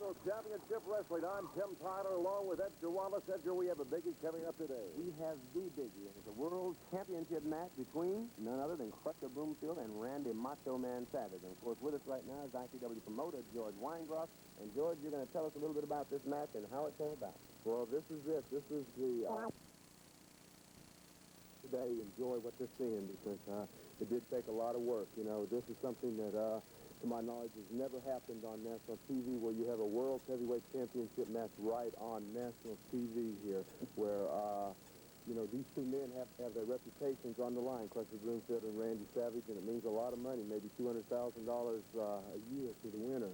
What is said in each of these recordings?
World Championship Wrestling. I'm Tim Tyler along with Edgar Wallace. Edgar, we have a biggie coming up today. We have the biggie. It's a World Championship match between none other than Crusher Broomfield and Randy Macho Man Savage. And, of course, with us right now is ICW promoter George Weingroff. And, George, you're going to tell us a little bit about this match and how it came about. Well, this is it. This is the... today, enjoy what they're seeing because it did take a lot of work. You know, this is something that, to my knowledge, has never happened on national TV where you have a World Heavyweight Championship match right on national TV here where, you know, these two men have their reputations on the line, Crusher Broomfield and Randy Savage, and it means a lot of money, maybe $200,000 a year to the winner.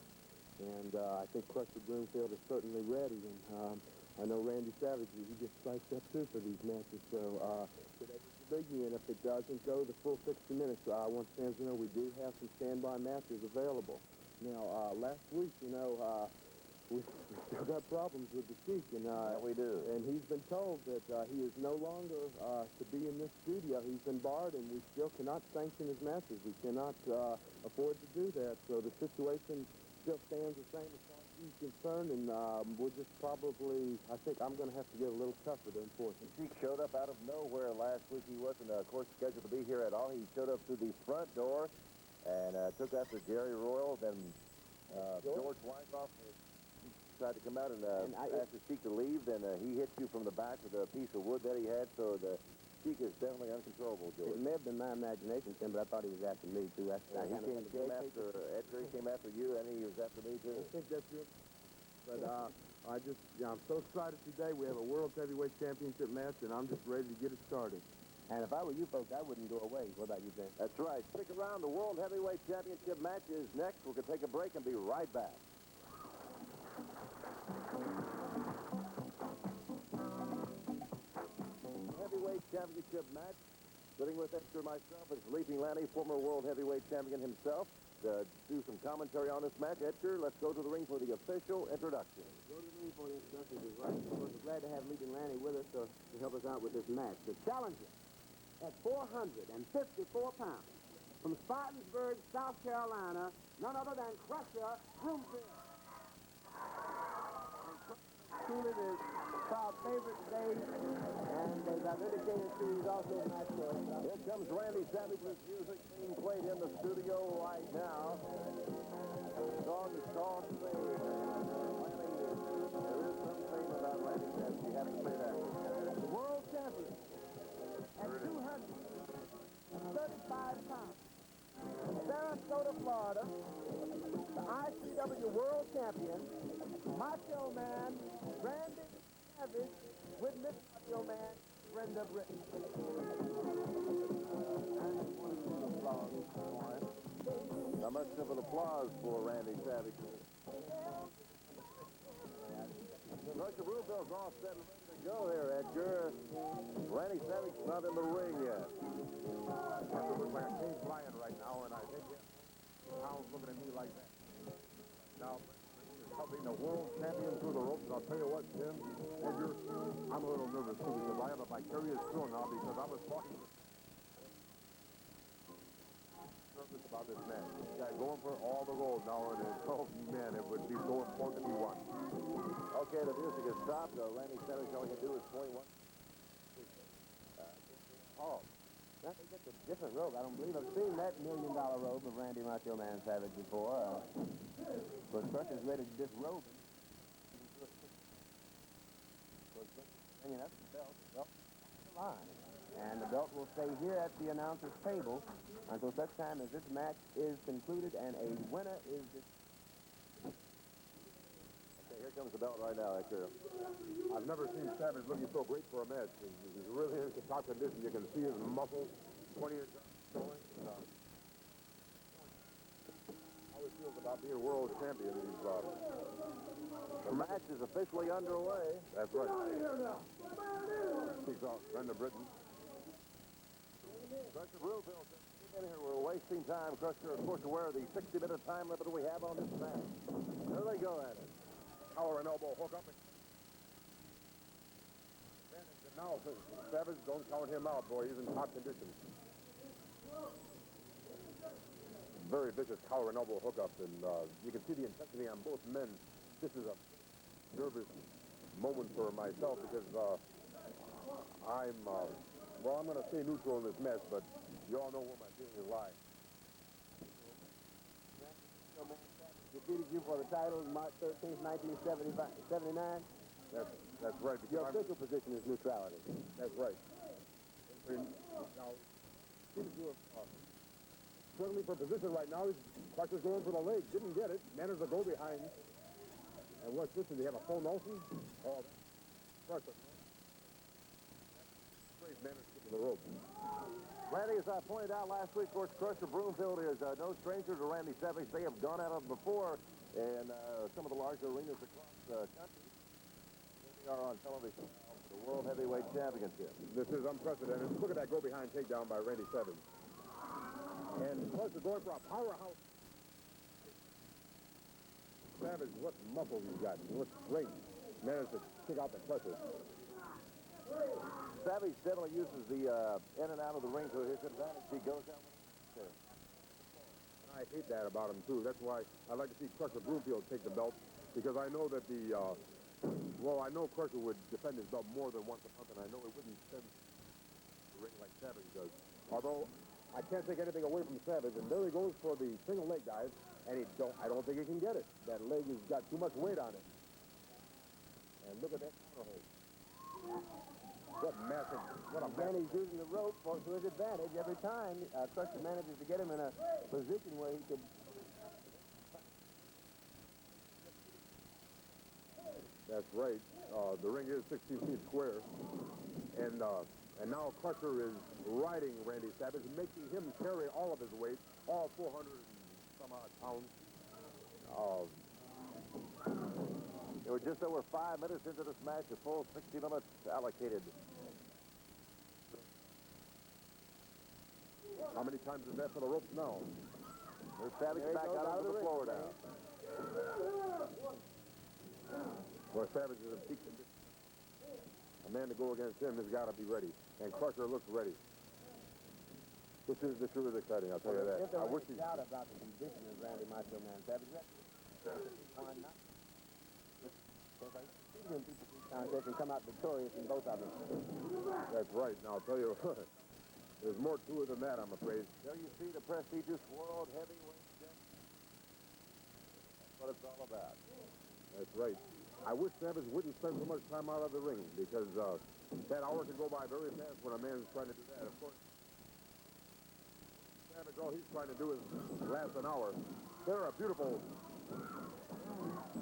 And I think Crusher Broomfield is certainly ready. And I know Randy Savage, he gets striked up too for these matches. So today's the biggie, and if it doesn't go the full 60 minutes, I want fans to know we do have some standby matches available. Now, last week, you know, we still got problems with the Sheik, and we do. And he's been told that he is no longer to be in this studio. He's been barred, and we still cannot sanction his matches. We cannot afford to do that. So the situation still stands the same as far as he's concerned, and we'll just probably, I think I'm going to have to get a little tougher to enforce it. Sheik showed up out of nowhere last week. He wasn't, of course, scheduled to be here at all. He showed up through the front door and took after Jerry Royal. Then George Weingroff tried to come out and ask the Sheik to leave. Then he hit you from the back with a piece of wood that he had. So the Sheik is definitely uncontrollable, George. It may have been my imagination, Tim, but I thought he was after me, too. He came after Edgar. He came after you, and he was after me, too. I think that's it. But I'm so excited today. We have a World Heavyweight Championship match, and I'm just ready to get it started. And if I were you folks, I wouldn't go away. What about you, Tim? That's right. Stick around. The World Heavyweight Championship match is next. We're going to take a break and be right back. Heavyweight Championship match. Sitting with Edgar myself is Leaping Lanny, former World Heavyweight Champion himself. To do some commentary on this match, Edgar, let's go to the ring for the official introduction. Go to the ring for the introduction. We're glad to have Leaping Lanny with us to help us out with this match. The challenger at 454 pounds from Spartansburg, South Carolina, none other than Crusher Broomfield. Truly the crowd favorite today, and as I've indicated to you, he's also a match for us. Here comes Randy Savage's music being played in the studio right now. The song is called Fame. Randy, there is some fame about Randy Savage. You have to say that. The world champion at 235 pounds. Sarasota, Florida, the ICW world champion, Macho Man Randy Savage with Miss Macho Man Brenda Britton. How much of an applause for Randy Savage. Crusher Broomfield's all set and ready to go there, Edgar. Randy Savage is not in the ring yet. It looks like a cage lion right now, and I think Pound's looking at me like that. Now, helping the world champion through the ropes. I'll tell you what, Tim, Edgar, I'm a little nervous too because I have a vicarious feeling now because I was talking nervous about this match. This guy going for all the gold now, and oh man, it would be so important if he won. Okay, the music has stopped. Randy Savage, all he can do is point one. I think that's a different robe. I don't believe I've seen that $1 million robe of Randy Macho Man Savage before. But Crusher's ready to disrobe him. Hanging up the belt. The line. And the belt will stay here at the announcer's table until such time as this match is concluded and a winner is Okay, here comes the belt right now, Edgar. I've never seen Savage looking so great for a match. He's really in top condition. You can see his muscles, 20 years going. How he feels about being world champion. The match is officially underway. That's right. Speaks out Brenda Britton. Crusher Broomfield, in here, we're wasting time. Crusher, of course, aware of the 60-minute time limit we have on this match. There they go at it. Collar and elbow hook up. Now, Savage, don't count him out, boy. He's in top condition. Very vicious collar and elbow hookup, and you can see the intensity on both men this is a nervous moment for myself because I'm going to stay neutral in this match, but you all know where my feelings lie. Defeated you for the title March 13th, 1979. That's right. Your official position is neutrality. That's right. Now, struggling for position right now. Crusher's going for the leg. Didn't get it. Managed to go behind. And what's this? Do they have a full Nelson? Oh, Crusher. Great managed to get to the rope. Randy, as I pointed out last week, of course, Crusher Broomfield is no stranger to Randy Savage. They have gone at him before in some of the larger arenas across the country. They are on television now for the World Heavyweight Championship. This is unprecedented. Look at that go-behind takedown by Randy Savage. And Crusher going for a powerhouse. Savage, what muscles he's got. What strength. Managed to kick out the Crusher. Savage definitely uses the in and out of the ring to his advantage. He goes out with it. I hate that about him, too. That's why I'd like to see Crusher Broomfield take the belt, because I know that I know Crusher would defend his belt more than once a month, and I know it wouldn't send the ring like Savage does. Although, I can't take anything away from Savage, and there he goes for the single leg dive, and I don't think he can get it. That leg has got too much weight on it. And look at that counter hold. What a Man, he's using the rope to his advantage every time. Crusher manages to get him in a position where he could... That's right. The ring is 16 feet square. And now Crusher is riding Randy Savage, making him carry all of his weight, all 400 and some odd pounds. We're just over 5 minutes into this match, a full 60 minutes allocated. How many times is that for the ropes now? There's Savage back out onto the floor now. Well, Savage is in peak condition. A man to go against him has got to be ready. And Crusher looks ready. This is exciting, I'll tell you that. If there I was wish any doubt about the condition of Randy Macho Man Savage, contest and come out victorious in both of them. That's right. Now, I'll tell you, there's more to it than that, I'm afraid. There you see the prestigious World Heavyweight Championship. That's what it's all about. That's right. I wish Savage wouldn't spend so much time out of the ring, because that hour can go by very fast when a man's trying to do that. Of course, Savage, all he's trying to do is last an hour. They're a beautiful...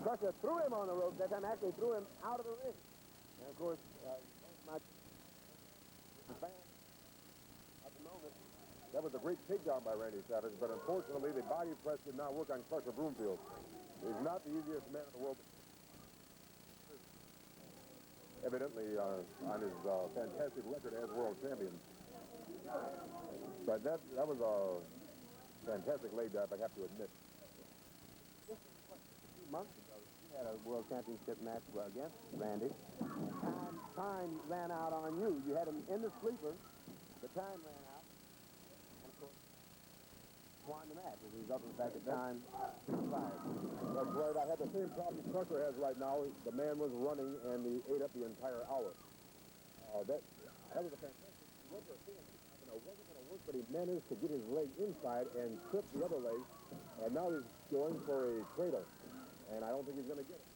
Crusher threw him on the ropes that time, actually threw him out of the ring. And, of course, the fan at the moment. That was a great takedown by Randy Savage, but unfortunately, the body press did not work on Crusher Broomfield. He's not the easiest man in the world. Evidently, on his fantastic record as world champion. But that was a fantastic leg dive, I have to admit. Months ago, he had a world championship match against Randy. Time ran out on you. You had him in the sleeper. The time ran out. And, of course, won the match as a result of the fact that time expired. That's right. I had the same problem Crusher has right now. The man was running, and he ate up the entire hour. That was a fantastic rubber thing. It wasn't going to work, but he managed to get his leg inside and trip the other leg. And now he's going for a cradle. And I don't think he's going to get it.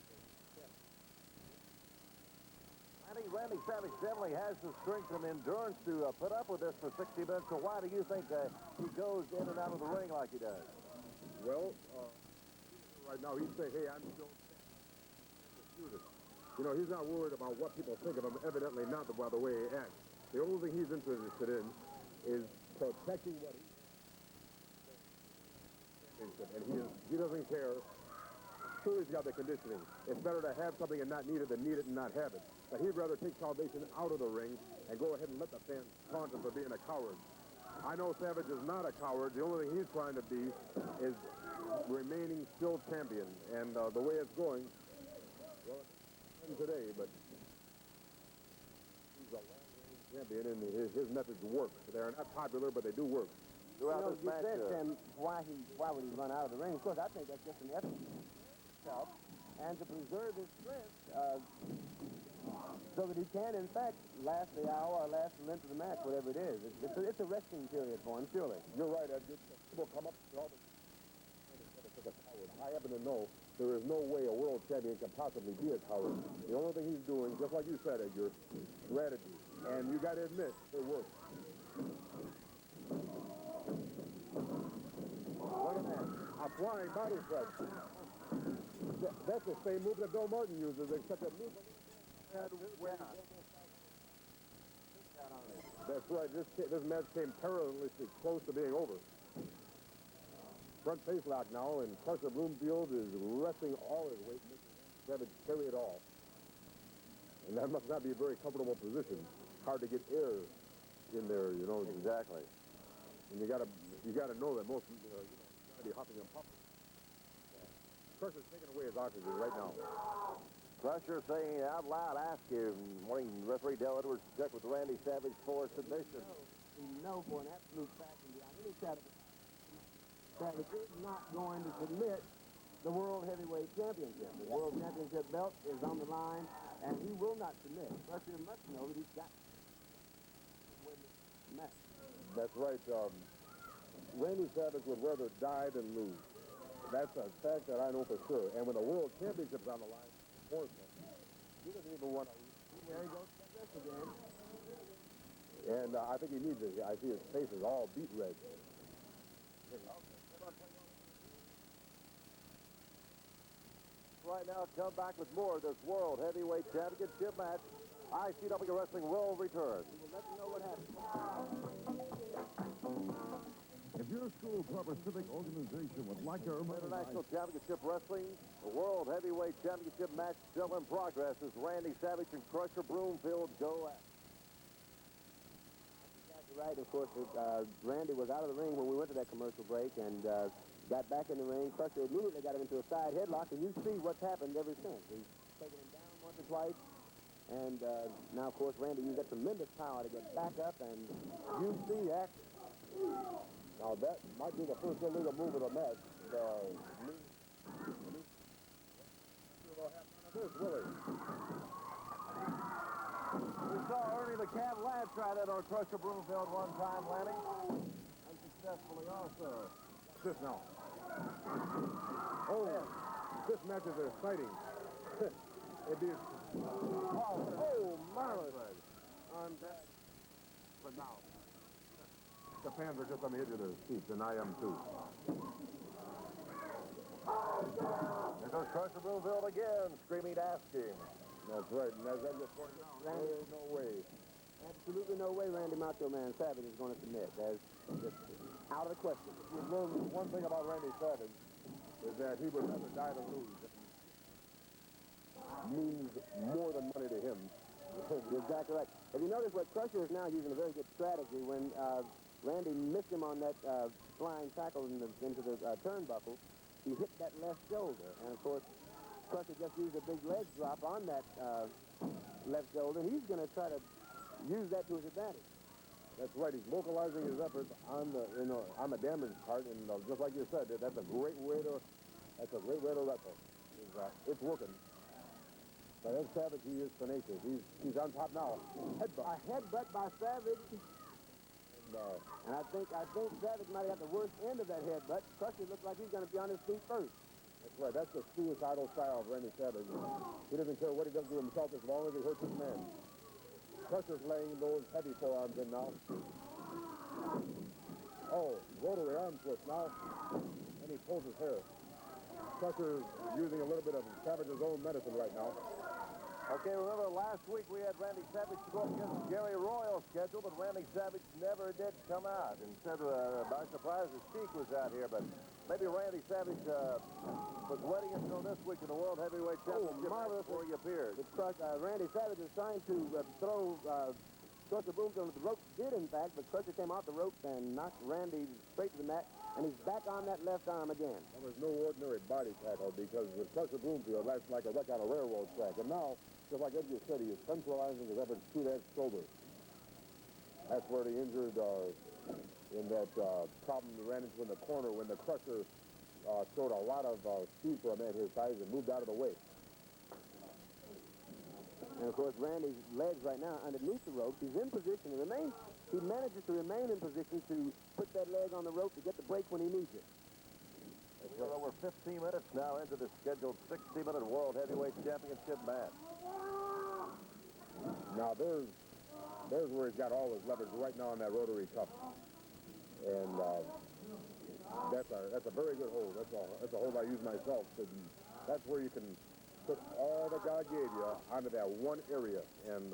I think Randy Savage definitely has the strength and endurance to put up with this for 60 minutes. So why do you think he goes in and out of the ring like he does? Well, right now he's saying, hey, I'm still... You know, he's not worried about what people think of him, evidently not by the way he acts. The only thing he's interested in is protecting what he... And he doesn't care. Sure, he's got the conditioning. It's better to have something and not need it than need it and not have it. But he'd rather take salvation out of the ring and go ahead and let the fans taunt him for being a coward. I know Savage is not a coward. The only thing he's trying to be is remaining still champion. And the way it's going, well, it's today, but he's a long-range champion, and his methods work. They're not popular, but they do work. Throughout this match, said, Tim, why would he run out of the ring? Of course, I think that's just an effort. and to preserve his strength so that he can, in fact, last the hour or last the length of the match, whatever it is. It's a resting period for him, surely. You're right, Edgar. People come up to all the... I happen to know there is no way a world champion can possibly be a coward. The only thing he's doing, just like you said, Edgar, strategy. And you got to admit, it works. Look at that. A flying body press. That's the same move that Bill Martin uses, except that move... That's right. This match came perilously close to being over. Front face lock now, and Crusher Bloomfield is resting all his weight, making Savage carry it all. And that must not be a very comfortable position. Hard to get air in there, you know. Exactly. And you gotta know that most you gotta be hopping and popping. Crusher's taking away his oxygen right now. Crusher saying out loud, ask him, morning referee Dale Edwards check with Randy Savage for submission. We know for an absolute fact and beyond any shadow of Savage is not going to submit the World Heavyweight Championship. The World Championship belt is on the line, and he will not submit. Crusher must know that he's got to win the match. That's right. Randy Savage would rather die than lose. That's a fact that I know for sure. And when the World Championship's on the line, of course, he doesn't even want to. There he goes like this again. And I think he needs it. I see his face is all beet red. Right now, come back with more of this World Heavyweight Championship match. ICW Wrestling will return. We'll let you know what happens. If your school, club, or civic organization would like to earn International Championship Wrestling, the World Heavyweight Championship match still in progress as Randy Savage and Crusher Broomfield go at. That's right. Of course, Randy was out of the ring when we went to that commercial break and got back in the ring. Crusher immediately got him into a side headlock, and you see what's happened ever since. He's taken him down once or twice, and now, of course, Randy used that tremendous power to get back up, and you see action. Now, that might be the first illegal move of the match. We saw Ernie the Cat Ladd try that on Crusher Broomfield one time, Lanny. Unsuccessfully also. This now. Oh, this match is exciting. It is. Oh, marvelous. But now, the fans are just on the edge of their seats, and I am too. There goes Crusher Broomfield again, screaming, ask him. That's right, and as Edgar pointed out, there is no way. Absolutely no way Randy Macho Man Savage is going to submit. That's just out of the question. We've learned one thing about Randy Savage is that he would rather die than lose. It means more than money to him. You're exactly right. Have you noticed what Crusher is now using a very good strategy when Randy missed him on that flying tackle into the turnbuckle? He hit that left shoulder, and of course, Crusher just used a big leg drop on that left shoulder, and he's going to try to use that to his advantage. That's right. He's localizing his efforts on the damage part, and just like you said, that's a great way to wrestle. It's working. But as Savage, he is tenacious. He's on top now. Headbutt. A headbutt by Savage. And I think Savage might have got the worst end of that headbutt. Crusher looks like he's going to be on his feet first. That's right. That's the suicidal style of Randy Savage. He doesn't care what he does to himself as long as he hurts his man. Crusher's laying those heavy forearms in now. Oh, rotary arm twist now. And he pulls his hair. Crusher's using a little bit of Savage's own medicine right now. Okay, remember last week we had Randy Savage to go up against Gary Royal schedule, but Randy Savage never did come out. Instead, by surprise, his Sheik was out here, but maybe Randy Savage was waiting until this week in the World Heavyweight Championship before he appeared. Randy Savage is trying to throw Crusher Broomfield to the ropes. Did, in fact, but Crusher came off the ropes and knocked Randy straight to the mat, and he's back on that left arm again. Well, there's no ordinary body tackle because with Crusher Broomfield, that's like a wreck on a railroad track. And now, just like Edgar said, he is centralizing his efforts to that shoulder. That's where the injured in that problem he ran into in the corner when the Crusher showed a lot of speed for a man his size and moved out of the way. And, of course, Randy's legs right now underneath the rope. He's in position. He manages to remain in position to put that leg on the rope to get the break when he needs it. We're over 15 minutes now into the scheduled 60-minute World Heavyweight Championship match. Now, there's where he's got all his leverage right now on that rotary cup. And that's a very good hold. That's a hold I use myself. And that's where you can put all that God gave you onto that one area. And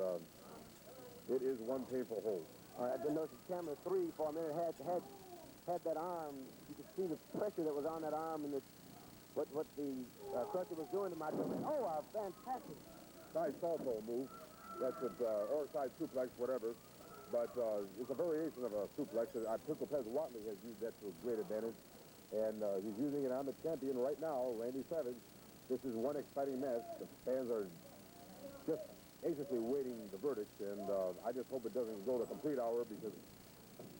it is one painful hold. All right, I didn't notice camera 3 for a minute had that arm. You could see the pressure that was on that arm and what the crusher was doing to my domain. Oh, a fantastic Side salto move. That's it, or side suplex, whatever. But it's a variation of a suplex. Pistol Pez Watley has used that to great advantage. And he's using it on the champion right now, Randy Savage. This is one exciting match. The fans are just anxiously waiting the verdict. And I just hope it doesn't go to complete hour because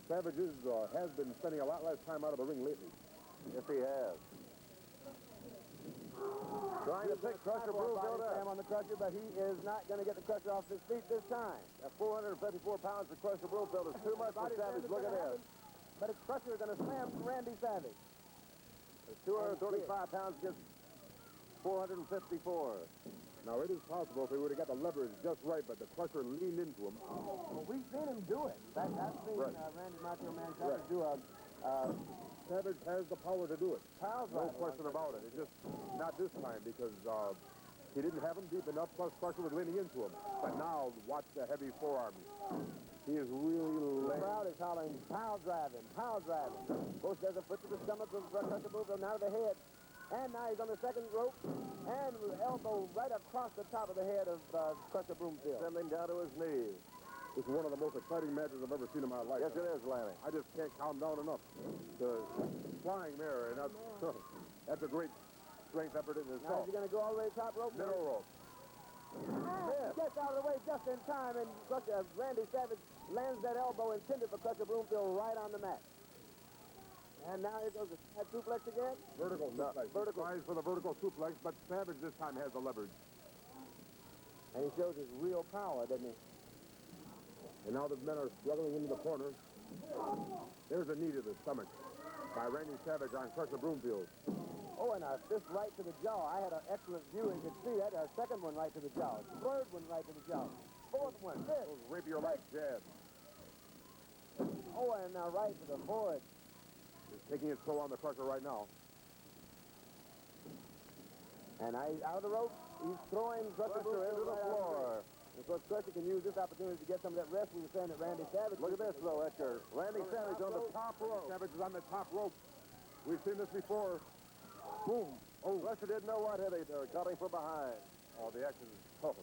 Savage has been spending a lot less time out of the ring lately. Yes, he has. Trying to pick Crusher Broomfield up. on the crusher, but he is not going to get the crusher off his feet this time. At 454 pounds for Crusher Broomfield is too much for Savage. Look at this. But it's crusher going to slam Randy Savage. 235 pounds against 454. Now, it is possible if he would have got the leverage just right, but the crusher leaned into him. Well, we've seen him do it. I've seen Randy Macho Man Savage do a... Savage has the power to do it. No right question about it. It's just not this time because he didn't have him deep enough, plus Crusher was leaning into him. But now, watch the heavy forearms. He is really The crowd is hollering, power driving, power driving. Both there's a foot to the stomach of Crusher Broomfield, now to the head. And now he's on the second rope, and with elbow right across the top of the head of Crusher Broomfield. Sending down to his knees. This is one of the most exciting matches I've ever seen in my life. Yes, it is, Lanny. I just can't calm down enough. The flying there, and that's a great strength effort in Now itself. is he going to go all the way to the top rope? Middle rope. He gets out of the way just in time, and Randy Savage lands that elbow intended for Crusher Broomfield right on the mat. And now here goes the side suplex again. Vertical suplex. Tries for the vertical suplex, but Savage this time has the leverage. And he shows his real power, doesn't he? And now the men are struggling into the corner. There's a knee to the stomach by Randy Savage on Crusher Broomfield. Oh, and a fist right to the jaw. I had an excellent view, and you could see that. A second one right to the jaw. Third one right to the jaw. Fourth one, fifth. Those rapier-like jabs. Oh, and now right to the forehead. He's taking his toll on the Crusher right now. And out of the rope, he's throwing Crusher into the floor. Of course, Crusher can use this opportunity to get some of that rest we were saying that Randy Savage. Look at this, though, Edgar. Randy Savage on the top rope. Savage is on the top rope. We've seen this before. Boom. Oh, Crusher didn't know what hit him. They were cutting from behind. Oh, the action is tough.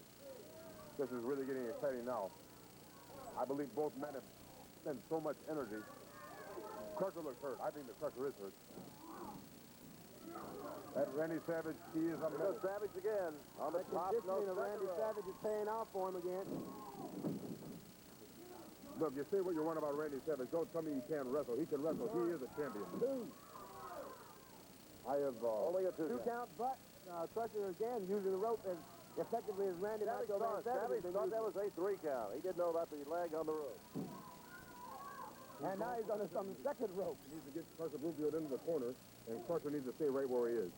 This is really getting exciting now. I believe both men have spent so much energy. Crusher looks hurt. I think the Crusher is hurt. That Randy Savage, he is a There goes Savage again on the top. Conditioning of Randy Savage is paying off for him again. Look, you say what you want about Randy Savage. Don't tell me he can't wrestle. He can wrestle. He is a champion. I have... Only a two count, but Crusher again using the rope as effectively as Randy Macho Man Savage thought that was a 3 count. He didn't know about the leg on the rope. And now he's on the second rope. He needs to get Crusher Broomfield into the corner, and Crusher needs to stay right where he is.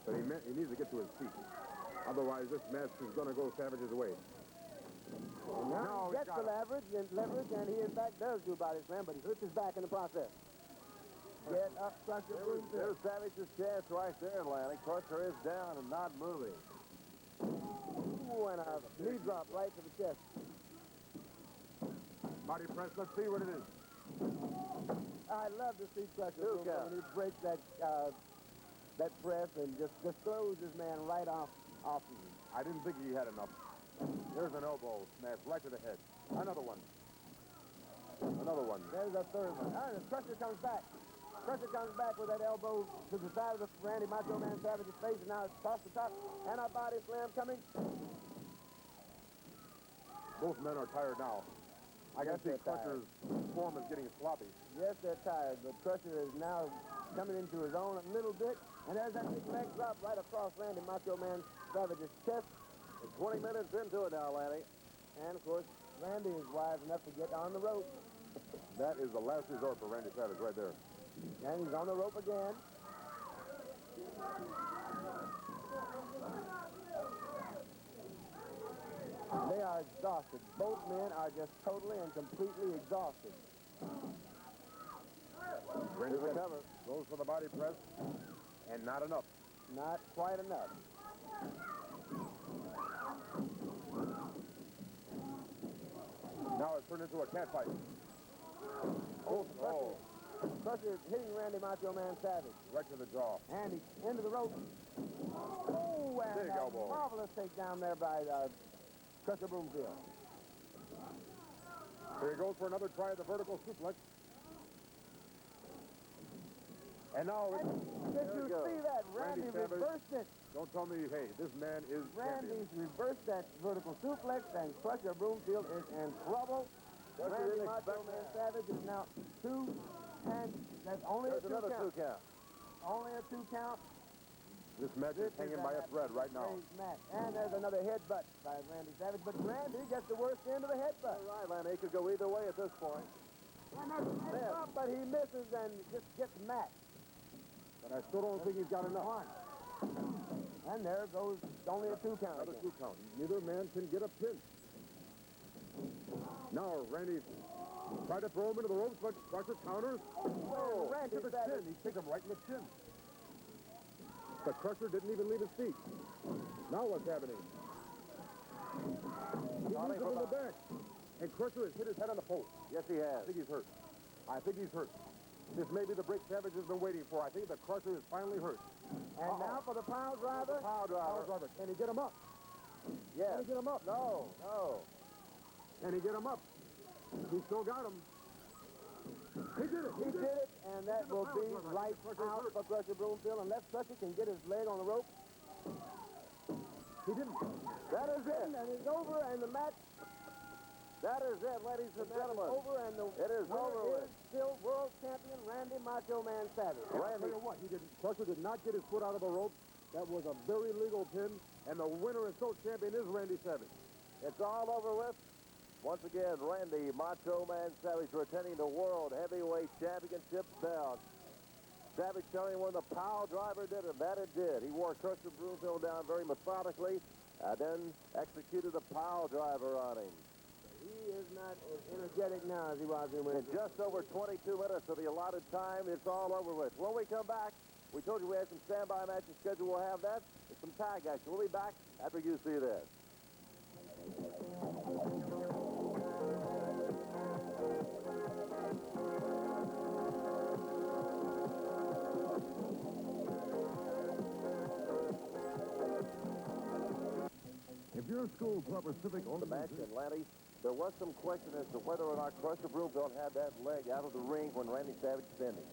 But he needs to get to his feet. Otherwise, this match is going to go Savage's way. Now he gets the leverage, and he in fact does do a body slam, but he hurts his back in the process. Get up, Crusher Broomfield. There's Savage's chance right there, Lanny. Crusher is down and not moving. Ooh, and a knee drop right to the chest. Body press, let's see what it is. I love to see Crusher Two Broomfield count. when he breaks that press and just throws his man right off of him. I didn't think he had enough. There's an elbow smash right to the head. Another one. Another one. There's a third one. And Crusher comes back. Crusher comes back with that elbow to the side of the Randy Macho Man Savage's face, and now it's off the top, and a body slam coming. Both men are tired now. I Yes, can see they're tired. Crusher's form is getting sloppy. Yes, they're tired, but Crusher is now coming into his own a little bit, And there's that big leg drop right across Randy Macho Man Savage's chest. We're 20 minutes into it now, Lanny. And, of course, Randy is wise enough to get on the rope. That is the last resort for Randy Savage right there. And he's on the rope again. They are exhausted. Both men are just totally and completely exhausted. Randy recover, goes for the body press, and not enough. Not quite enough. Now it's turned into a cat fight. Crusher is hitting Randy Macho Man Savage. Right to the jaw. And he's into the rope. Oh, and Big a elbow. marvelous takedown there by Crusher Broomfield. Here he goes for another try at the vertical suplex. And now it's... Did you see that? Randy Savage. reversed it. Don't tell me, hey, this man is champion. Randy's reversed that vertical suplex, and Crusher Broomfield is in trouble. Randy Macho Man Savage is now two, and that's only There's a two another count. 2 count. Only a 2 count. This match is hanging by a thread right now. Great match. And there's another headbutt by Randy Savage, but Randy gets the worst end of the headbutt. All right, Lanny. It could go either way at this point. But he misses and just gets matched. But I still don't think he's got enough. And there goes only a 2 count. Another again. 2 count. Neither man can get a pin. Now Randy tried to throw him into the ropes, but Crusher counters. Oh, Randy to the Savage. chin. He kicked him right in the chin. The Crusher didn't even leave his feet. Now what's happening? He moves him in the back. And Crusher has hit his head on the post. Yes, he I has. think he's hurt. I think he's hurt. This may be the break Savage has been waiting for. I think the Crusher is finally hurt. And now for the pile driver. Power driver. Can he get him up? Yes. Can he get him up? No. Can he get him up? He still got him. He did it. He did it, and that will be lights out for Crusher Broomfield unless Crusher can get his leg on the rope. He didn't. That is it. And it's over, and the match That is it, ladies and gentlemen. over, and the It is over winner with. is still world champion Randy Macho Man Savage. I'll tell you what, Crusher did not get his foot out of the rope. That was a very legal pin, and the winner and sole champion is Randy Savage. It's all over with. Once again, Randy Macho Man Savage retaining the World Heavyweight Championship belt. Savage telling when the pile driver did it, that it did. He wore Crusher Broomfield down very methodically, and then executed a pile driver on him. He is not as energetic now as he was in In Wednesday. just over 22 minutes of the allotted time, it's all over with. When we come back, we told you we had some standby matches scheduled. We'll have that. There's some tag action. We'll be back after you see this. If your school, club, or civic The match organization... in Lanny, there was some question as to whether or not Crusher Broomfield had that leg out of the ring when Randy Savage pinned him.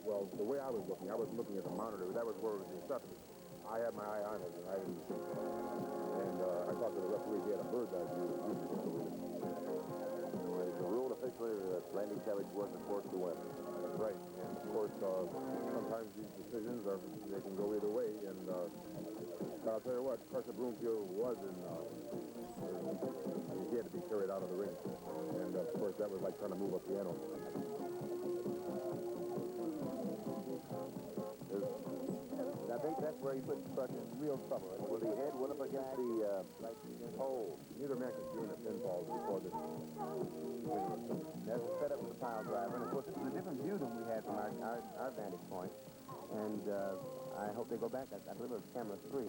Well, the way I was looking at the monitor. That was where it was accepted. I had my eye on it, and I didn't see it. And I thought that the referee had a bird's eye view. The rule officially that Randy Savage wasn't forced to win. That's right. And, of course, sometimes these decisions they can go either way. And I'll tell you what, Crusher Broomfield was he had to be carried out of the ring. And, of course, that was like trying to move a piano. I think that's where he put Crusher in real trouble. And when the head went up against the pole. Neither man could gain a pinfall before this. That's a setup for the pile driver. And, of course, this is a different view than we had from our vantage point. And I hope they go back. I believe it was camera 3.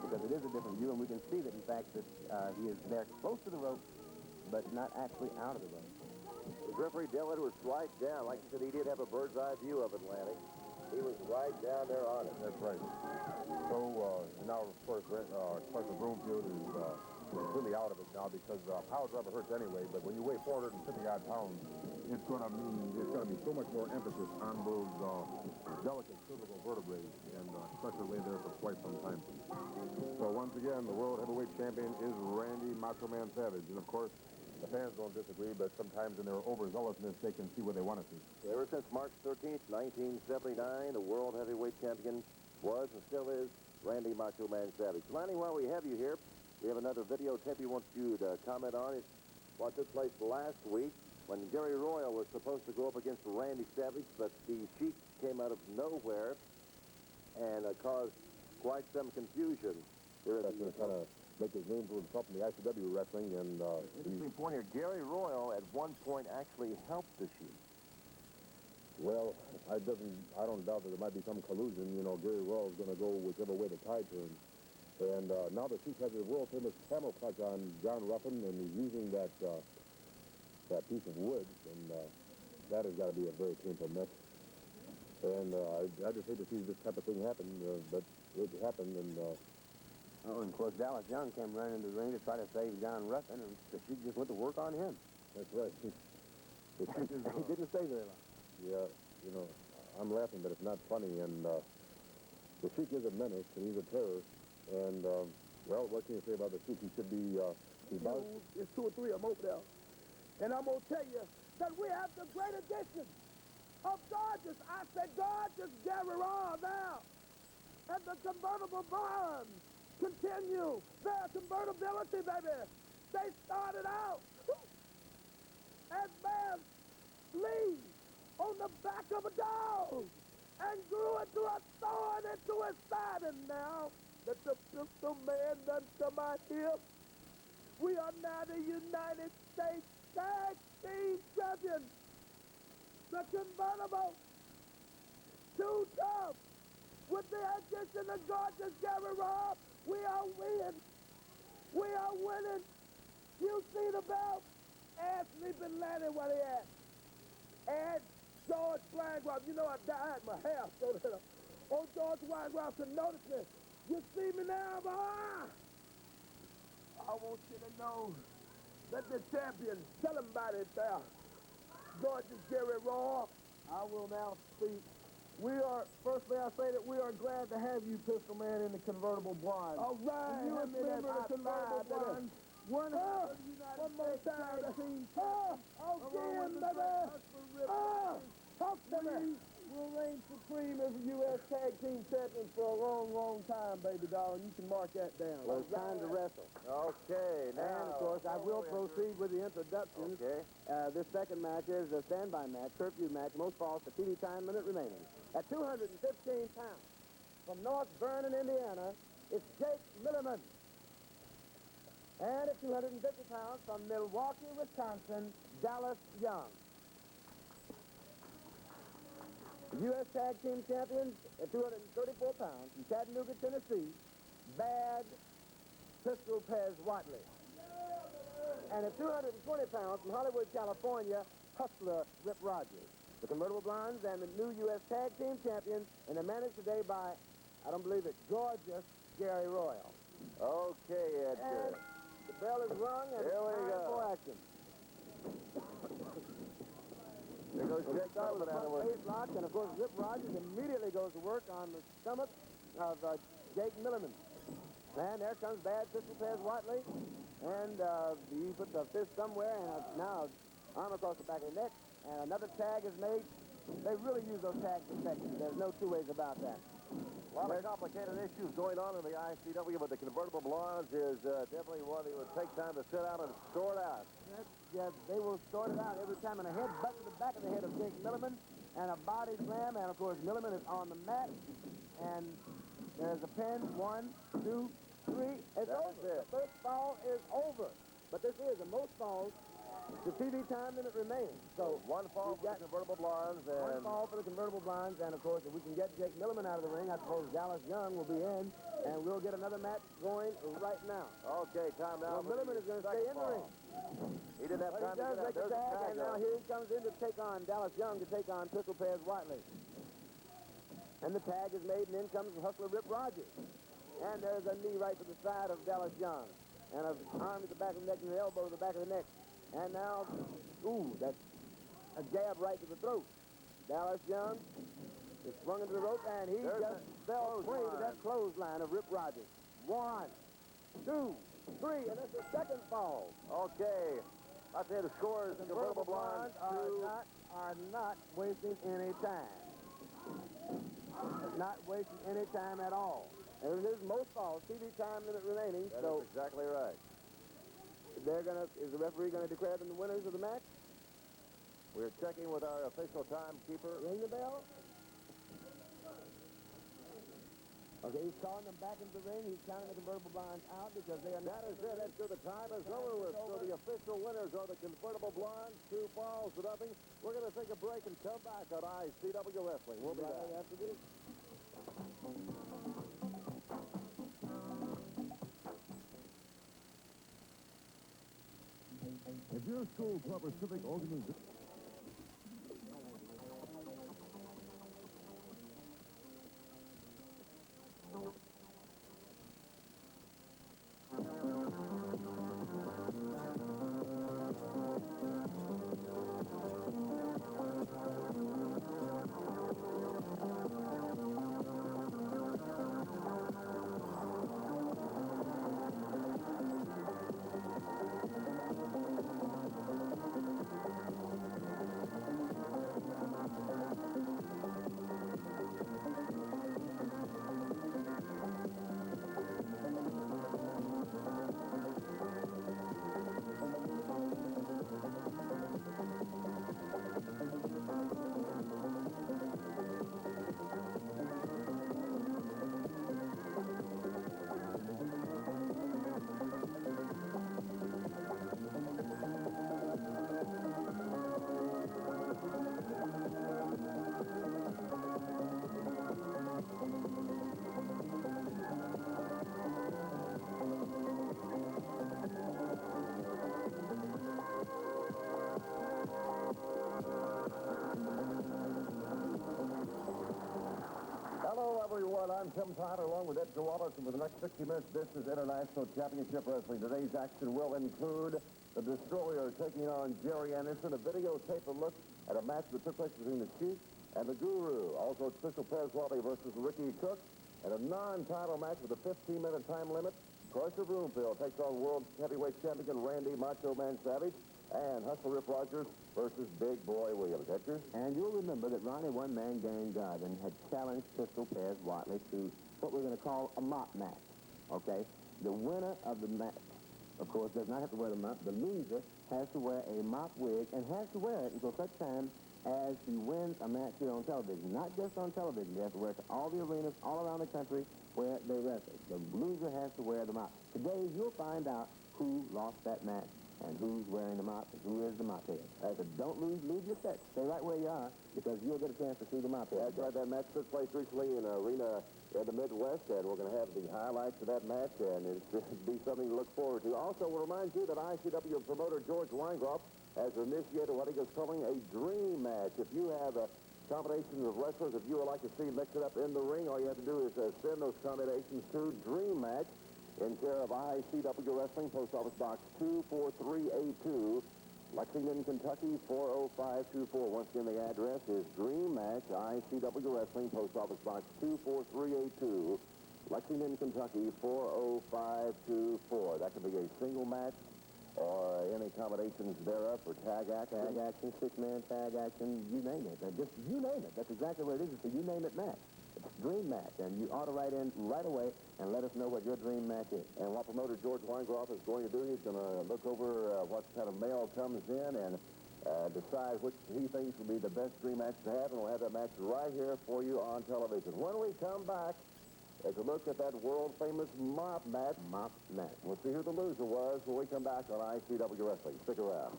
Because it is a different view, and we can see that, in fact, that he is there close to the rope, but not actually out of the rope. The referee Dillard was right down. Like you said, he did have a bird's eye view of Atlantic. He was right down there on it. That's right. So now, of course, Crusher Broomfield is completely out of it now because power driver hurts anyway. But when you weigh 450-odd pounds, it's going to be so much more emphasis on those delicate cervical vertebrae, and Crusher lay there for quite some time. So once again, the world heavyweight champion is Randy Macho Man Savage, and of course, the fans don't disagree, but sometimes in their overzealousness, they can see what they want to see. Ever since March 13th, 1979, the world heavyweight champion was and still is Randy Macho Man Savage. Lanny, while we have you here, we have another videotape we want you to comment on. It's what took place last week when Gary Royal was supposed to go up against Randy Savage, but the Sheik came out of nowhere and caused quite some confusion. That's going to kind of make his name for himself in the ICW wrestling. And interesting point here, Gary Royal at one point actually helped the Sheik. Well, I don't doubt that there might be some collusion. You know, Gary Royal is going to go whichever way the tide turns. And now the Sheik has a world-famous camouflage on John Ruffin, and he's using that piece of wood, and that has got to be a very painful mess. And I just hate to see this type of thing happen, but it happened, and... Oh, and of course, Dallas Young came running into the ring to try to save John Ruffin, and the Sheik just went to work on him. That's right. He didn't stay very long. Yeah, you know, I'm laughing, but it's not funny, and the Sheik is a menace, and he's a terror, and, well, what can you say about the Sheik? He should be, There's 2 or 3 of them over there. And I'm going to tell you that we have the great addition of gorgeous, I said gorgeous Gary Royal now. And the convertible bonds continue their convertibility, baby. They started out as man's leaves on the back of a dog and grew into a thorn into his side. And now that the pistol man done come out here, we are now the United States Tag Team Champions. The convertible, too tough. With the addition of gorgeous Gary Royal, we are winning. We are winning. You see the belt? Ask Sleeping Lanny what he at. Ask George Weingroff. You know I dyed my hair so that old George Weingroff can notice me. You see me now, boy? I want you to know that the champion, tell him about it there. Gorgeous Gary Royal. I will now speak. Firstly, I say that we are glad to have you, Pistol Man, in the convertible blonde. All right. And you remember the convertible blonde? One more time. Again, baby. Talk to me. We'll reign supreme as a U.S. Tag Team Champion for a long, long time, baby doll. You can mark that down. Well, it's time to wrestle. Okay, now... And, of course, I will proceed with the introductions. Okay. This second match is a standby match, curfew match, most falls for TV time limit remaining. At 215 pounds, from North Vernon, Indiana, it's Jake Milliman. And at 250 pounds, from Milwaukee, Wisconsin, Dallas Young. U.S. Tag Team Champions at 234 pounds from Chattanooga, Tennessee, Bad Pistol Pez Watley. And at 220 pounds from Hollywood, California, Hustler Rip Rogers. The convertible blondes and the new U.S. Tag Team Champions, and they're managed today by, I don't believe it, gorgeous Gary Royal. Okay, Edgar. And the bell is rung, and Here we it's time go. for action. There goes Jake Milliman out of the way. Face lock, and of course Rip Rogers immediately goes to work on the stomach of Jake Milliman. And there comes Bad Pistol Pez Watley, and he puts a fist somewhere, and now arm across the back of the neck, and another tag is made. They really use those tags effectively. There's no two ways about that. A lot of complicated issues going on in the ICW, but the convertible blondes is definitely one that would take time to sit out and sort out. Yeah, they will sort it out every time, and a head butt to the back of the head of Jake Milliman, and a body slam, and of course Milliman is on the mat, and there's a pin, 1, 2, 3, it's over. The first fall is over, but this is the most falls. The TV time limit remains. So one fall for the convertible blondes, one and fall for the convertible blondes, and of course, if we can get Jake Milliman out of the ring, I suppose Dallas Young will be in, and we'll get another match going right now. okay, time now. Well, Milliman is going to stay in the ring. He didn't have time to get out. Make a There's a tag, tag and now on. here he comes in to take on Dallas Young to take on Pistol Pez Watley. And the tag is made, and in comes Hustler Rip Rogers. And there's a knee right to the side of Dallas Young, and an arm at the back of the neck and an elbow to the back of the neck. And now, that's a jab right to the throat. Dallas Young is swung into the rope, and he just fell free to that clothesline of Rip Rogers. 1, 2, 3, and that's the second fall. Okay. I say the score is convertible blondes are not wasting any time. not wasting any time at all. And it is most falls, TV time limit remaining. That So is exactly right. is the referee going to declare them the winners of the match? We're checking with our official timekeeper. Ring the bell. Okay, he's calling them back into the ring. He's counting the convertible blondes out because they are not. That is it. After the time is over with. So the official winners are the convertible blondes, 2 falls to nothing. We're going to take a break and come back on ICW Wrestling. We'll be back after this. If your school, club, or civic organization... Hello, everyone. I'm Tim Tyler, along with Edgar Wallace, and for the next 60 minutes, this is International Championship Wrestling. Today's action will include the Destroyer taking on Jerry Anderson, a videotape look at a match that took place between the Chief and the Guru. Also, it's Official Perez Wally versus Ricky Cook, and a non-title match with a 15-minute time limit. Crusher Broomfield takes on World Heavyweight Champion Randy Macho Man Savage, and Hustler Rip Rogers versus Big Boy Williams. Edgar? And you'll remember that Ronnie One Man Gang Garvin had challenged Pistol Perez Watley to what we're going to call a mop match. Okay? The winner of the match, of course, does not have to wear the mop. The loser has to wear a mop wig and has to wear it until such time as he wins a match here on television. Not just on television. He has to wear it to all the arenas all around the country where they wrestle. The loser has to wear the mop. Today, you'll find out who lost that match and who's wearing the mop and who is the mop head. So don't lose your bet. Stay right where you are because you'll get a chance to see the mop head. That's right. That match took place recently in an arena in the Midwest, and we're going to have the highlights of that match, and it'll be something to look forward to. Also, we'll remind you that ICW promoter George Weingroff has initiated what he is calling a dream match. If you have a combination of wrestlers, if you would like to see mix it up in the ring, all you have to do is send those combinations to Dream Match in care of ICW Wrestling, Post Office Box 24382, Lexington, Kentucky 40524. Once again, the address is Dream Match, ICW Wrestling, Post Office Box 24382, Lexington, Kentucky 40524. That could be a single match or any combinations thereof for tag action, six-man tag action, you name it. Just you name it. That's exactly what it is. It's a you name it match. It's a dream match, and you ought to write in right away and let us know what your dream match is. And what promoter George Weingroff is going to do, he's going to look over what kind of mail comes in and decide which he thinks will be the best dream match to have, and we'll have that match right here for you on television. When we come back, as a look at that world-famous mop match. We'll see who the loser was when we come back on ICW Wrestling. Stick around.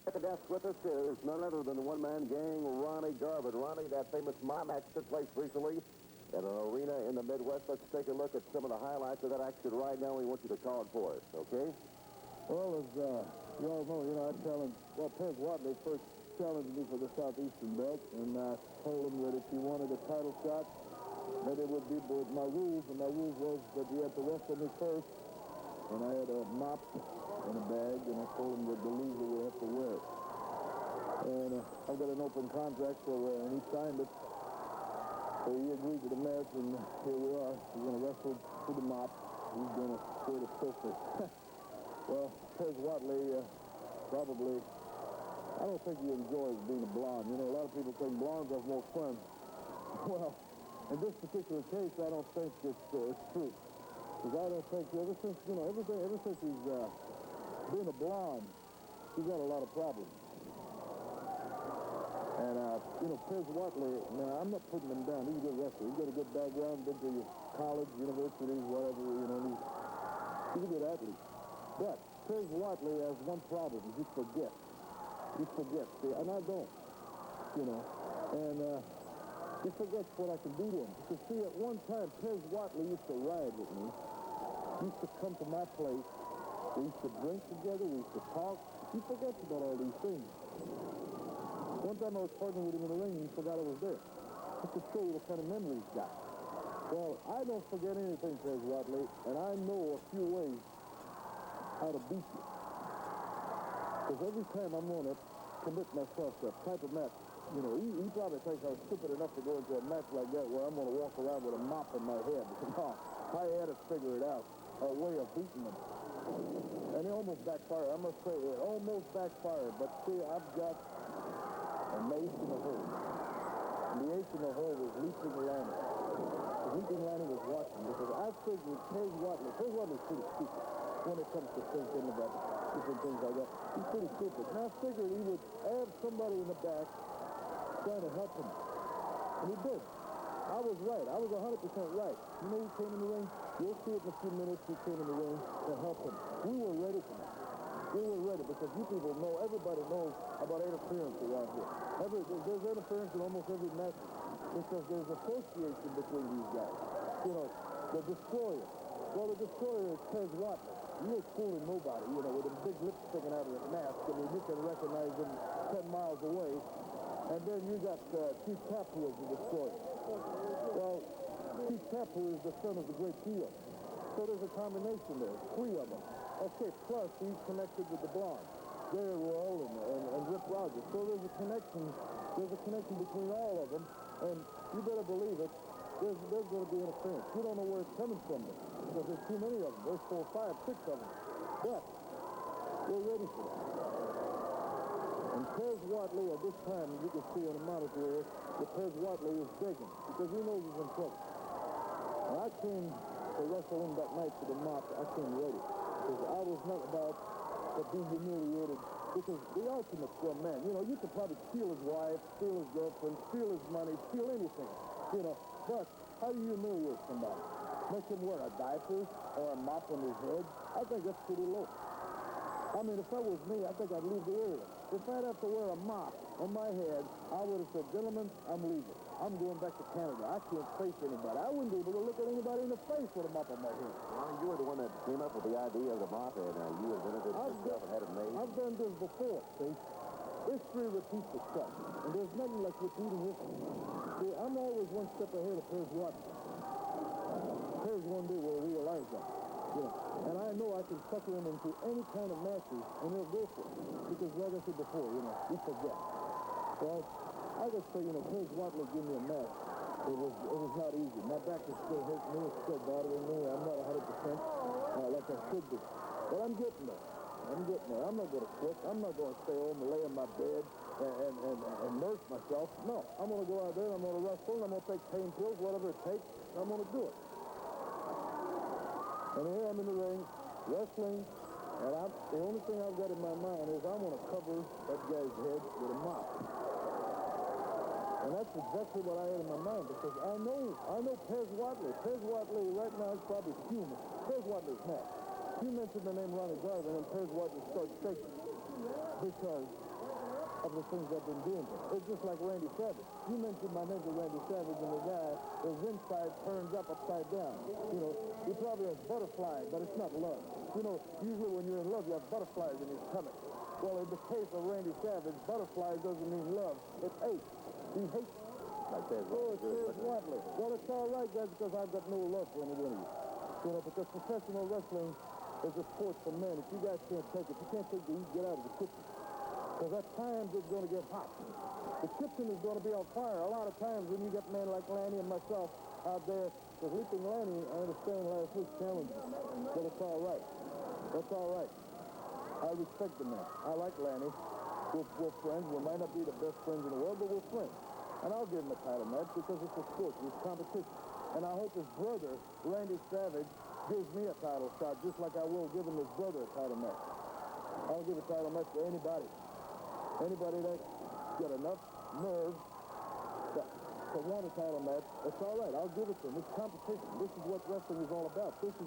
At the desk with us is none other than the one-man gang, Ronnie Garvin. Ronnie, that famous mop match took place recently in an arena in the Midwest. Let's take a look at some of the highlights of that action right now. We want you to call it for us, okay? Well, as you all know, I challenged, Perez Watley first challenged me for the Southeastern belt, and I told him that if he wanted a title shot, that it would be with my rules, and my rules was that he had to wrestle me first, and I had a mop in a bag, and I told him that the loser would have to wear it. And I've got an open contract, so and he signed it. So he agreed to the match, and here we are. We're going to wrestle to the mop. He's going to wear the pistol. Well, Perez Watley probably I don't think he enjoys being a blonde. You know, a lot of people think blondes have more fun. Well, in this particular case, I don't think it's true. Because I don't think, ever since he's been a blonde, he's got a lot of problems. And, Pez Watley, now, I'm not putting him down. He's a good wrestler. He's got a good background, been to college, universities, whatever, he's a good athlete. But Pez Watley has one problem. He forgets. See, and I don't, And he forgets what I can do to him. Because, see, at one time, Pez Watley used to ride with me. He used to come to my place. We used to drink together. We used to talk. He forgets about all these things. One time I was partnering with him in the ring, and he forgot I was there. Just to show you what kind of memory he's got. Well, I don't forget anything, Pez Watley, and I know a few ways how to beat you. Because every time I'm going to commit myself to a type of match, he probably thinks I was stupid enough to go into a match like that where I'm going to walk around with a mop in my head. No, I had to figure it out, a way of beating him. And it almost backfired. I must say, it almost backfired. But see, I've got an ace in the hole. And the ace in the hole was Leaping Lanny. Leaping Lanny was watching because I figured Pez Watley's pretty stupid when it comes to thinking about different things like that. He's pretty stupid. And I figured he would have somebody in the back trying to help him. And he did. I was right. I was 100% right. He came in the ring. You'll see it in a few minutes. He came in the ring to help him. We were ready for that. We were ready because you people know, everybody knows about interference around here. There's interference in almost every match because there's association between these guys. The Destroyer. Well, the Destroyer is Pez Watley. He ain't fooling nobody, with them big lips sticking out of his mask. I mean, you can recognize him 10 miles away. And then you got Chief Tapu as the Destroyer. Well, Chief Tapu is the son of the Great Keo. So there's a combination there, 3 of them. Okay, plus he's connected with the Blonde, Jerry Royal and Rip Rogers. So there's a connection between all of them. And you better believe it, there's going to be interference. You don't know where it's coming from because there's too many of them. There's 4, 5, 6 of them. But we're ready for that. And Pez Watley, at this time, you can see on the monitor here, that Pez Watley is begging because he knows he's in trouble. And I came to wrestle him that night for the mop. I came ready because I was not about to be humiliated because the ultimate for a man, you could probably steal his wife, steal his girlfriend, steal his money, steal anything, But how do you humiliate somebody? Make him wear a diaper or a mop on his head? I think that's pretty low. I mean, if that was me, I think I'd leave the area. If I'd have to wear a mop on my head, I would have said, gentlemen, I'm leaving. I'm going back to Canada. I can't face anybody. I wouldn't be able to look at anybody in the face with a mop on my head. Ronnie, you were the one that came up with the idea of the mop, and you invented it yourself and had it made. I've done this before, see? History repeats itself. And there's nothing like repeating history. See, I'm always one step ahead of Pez Watley. Pez one day will realize that. And I know I can sucker him into any kind of matches, and he'll go for it. Because, like I said before, he forgets. Well, I just say, Pez Watley gave me a match. It was not easy. My back is still hurting me. It's still bothering me. I'm not 100% like I should be. But I'm getting there. I'm not going to quit. I'm not going to stay home and lay in my bed and nurse myself. No, I'm going to go out there, I'm going to wrestle, I'm going to take pain pills, whatever it takes, I'm going to do it. And here I'm in the ring, wrestling, and the only thing I've got in my mind is I'm going to cover that guy's head with a mop. And that's exactly what I had in my mind, because I know Pez Watley. Pez Watley right now is probably fuming. Pez Watley's mad. You mentioned the name Ronnie Garvin, and Pez Watley starts shaking because of the things I've been doing. It's just like Randy Savage. You mentioned my name to Randy Savage, and the guy, his inside turns upside down. He probably has butterflies, but it's not love. Usually when you're in love, you have butterflies in your stomach. Well, in the case of Randy Savage, butterflies doesn't mean love. It's hate. He hates Like Pez Watley. Well, it's all right, guys, because I've got no love for any one of you. Because professional wrestling is a sport for men. If you guys can't take it, you can't take the heat, get out of the kitchen. Because at times it's going to get hot. The kitchen is going to be on fire. A lot of times when you get men like Lanny and myself out there, the Leaping Lanny, I understand last week's challenges. But it's all right. That's all right. I respect the man. I like Lanny. We're friends. We might not be the best friends in the world, but we're friends. And I'll give him a title match because it's a sport. It's competition. And I hope his brother, Randy Savage, gives me a title shot just like I will give him his brother a title match. I'll give a title match to anybody. Anybody that's got enough nerve to want a title match, it's all right. I'll give it to him. It's competition. This is what wrestling is all about. This is,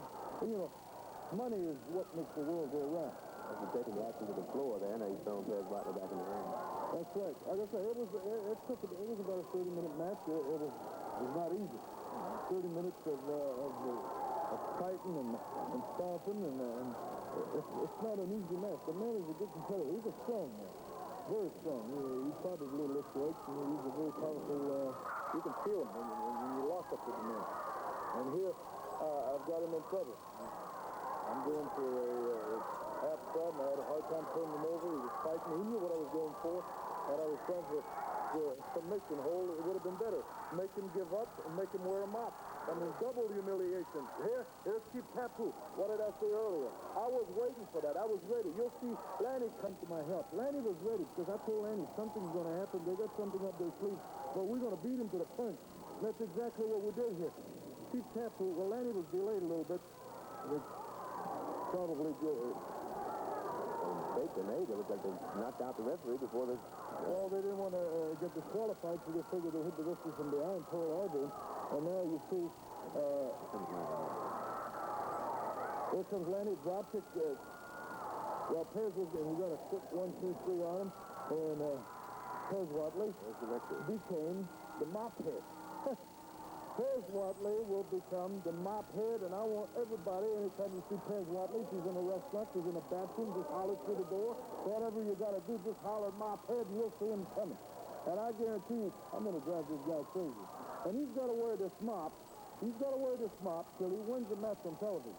money is what makes the world go around. As you're taking the action to the floor there, now you're throwing Perez Whiteley back in the ring. That's right. Like I say, it was about a 30-minute match. It was not easy. 30 minutes of fighting and stomping, and it's not an easy match. The man is a good competitor. He's a strong man. Very strong. He's probably a little earthquake. He's a very powerful, you can feel him when you lock up with the man. And here, I've got him in trouble. I'm going for a half stud, and I had a hard time turning him over. He was fighting. He knew what I was going for, and I was trying to submission hold. It would have been better. Make him give up and make him wear a mop. I mean, double humiliation. Here's Chief Tapu. What did I say earlier? I was waiting for that. I was ready. You'll see Lanny come to my help. Lanny was ready because I told Lanny something's going to happen. They got something up their sleeve, but we're going to beat him to the punch. That's exactly what we did here. Chief Tapu, well, Lanny was delayed a little bit. It's probably good. They made it. It looked like they knocked out the referee before the... Well, they didn't want to get disqualified, so they figured they hit the referee from behind, Pearl Harbor. And now you see... here comes Lanny, drop kick. Well, Perez was going to stick 1, 2, 3 on him. And Perez Whiteley became the mop head. Perez Whiteley will become the mop head, and I want everybody, anytime you see Perez Whiteley, she's in a restaurant, she's in a bathroom, just holler through the door. Whatever you got to do, just holler mop head, and you'll see him coming. And I guarantee you, I'm going to drive this guy crazy. And he's got to wear this mop. He's got to wear this mop till he wins the match on television.